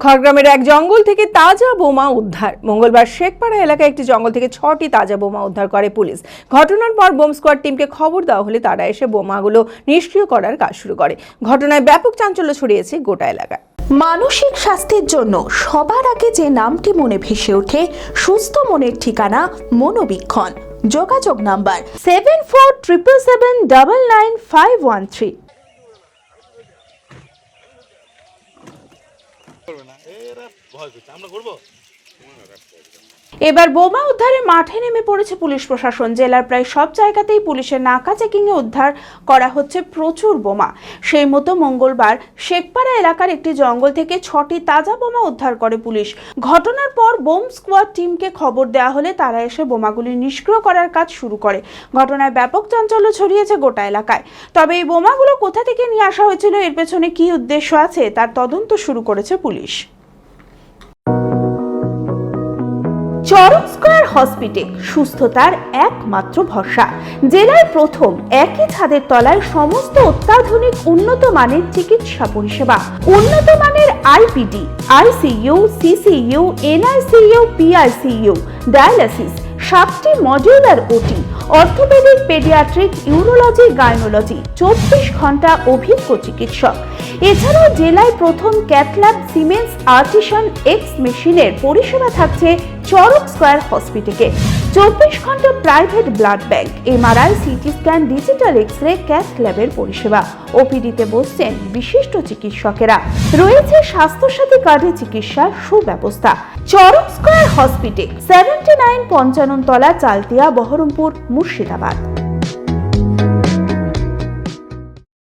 খড়গ্রামের এক জঙ্গল থেকে তাজা বোমা উদ্ধার। মঙ্গলবার শেখপাড়া এলাকায় একটি জঙ্গল থেকে 6টি তাজা বোমা উদ্ধার করে পুলিশ। ঘটনার পর বোম স্কোয়াড টিমকে খবর দেওয়া হলে তারা এসে বোমাগুলো নিষ্ক্রিয় করার কাজ শুরু করে। ঘটনায় ব্যাপক চাঞ্চল্য ছড়িয়েছে গোটা এলাকায়। মানসিক স্বাস্থ্যের জন্য সবার আগে যে নামটি মনে ভেসে ওঠে, সুস্থ মনের ঠিকানা মনোবীক্ষণ। যোগাযোগ নাম্বার 7477799513। এবার বোমা উদ্ধারে মাঠে নেমে পড়েছে পুলিশ প্রশাসন। জেলার প্রায় সব জায়গাতেই পুলিশের নাকা চেকিং এ উদ্ধার করা হচ্ছে প্রচুর বোমা। সেই মতো মঙ্গলবার শেখপাড়া এলাকার একটি জঙ্গল থেকে 6টি তাজা বোমা উদ্ধার করে পুলিশ। ঘটনার পর বোম স্কোয়াড টিমকে খবর দেওয়া হলে তারা এসে বোমাগুলি নিষ্ক্রিয় করার কাজ শুরু করে। ঘটনায় ব্যাপক চাঞ্চল্য ছড়িয়েছে গোটা এলাকায়। তবে এই বোমাগুলো কোথা থেকে নিয়ে আসা হয়েছিল, এর পেছনে কি উদ্দেশ্য আছে, তার তদন্ত শুরু করেছে পুলিশ। চরক স্কয়ার হসপিটাল সুস্থতার একমাত্র ভরসা। জেলায় প্রথম একই ছাদের তলায় সমস্ত অত্যাধুনিক উন্নত মানের চিকিৎসা পরিষেবা, উন্নত মানের IPD, ICU, CCU, NICU, PICU, dialysis, 7টি modular OT, orthopedic, pediatric, urology, gynaecology, 24 ঘন্টা অভিজ্ঞ চিকিৎসক। এছাড়াও জেলায় প্রথম ক্যাথল্যাব, সিমেন্স, আর্টিসান এক্স মেশিনের পরিষেবা থাকছে চরক স্কয়ার হসপিটালে। 24 ঘন্টা private blood bank, MRI, CT scan, digital X-ray, cath ল্যাবের পরিষেবা। ওপিডিতে বসছেন বিশিষ্ট চিকিৎসকেরা। রয়েছে স্বাস্থ্যসাথী কার্ডে চিকিৎসার সুব্যবস্থা। চরক স্কয়ার হসপিটাল 79 পঞ্চানন তলা, চালতিয়া, বহরমপুর, মুর্শিদাবাদ।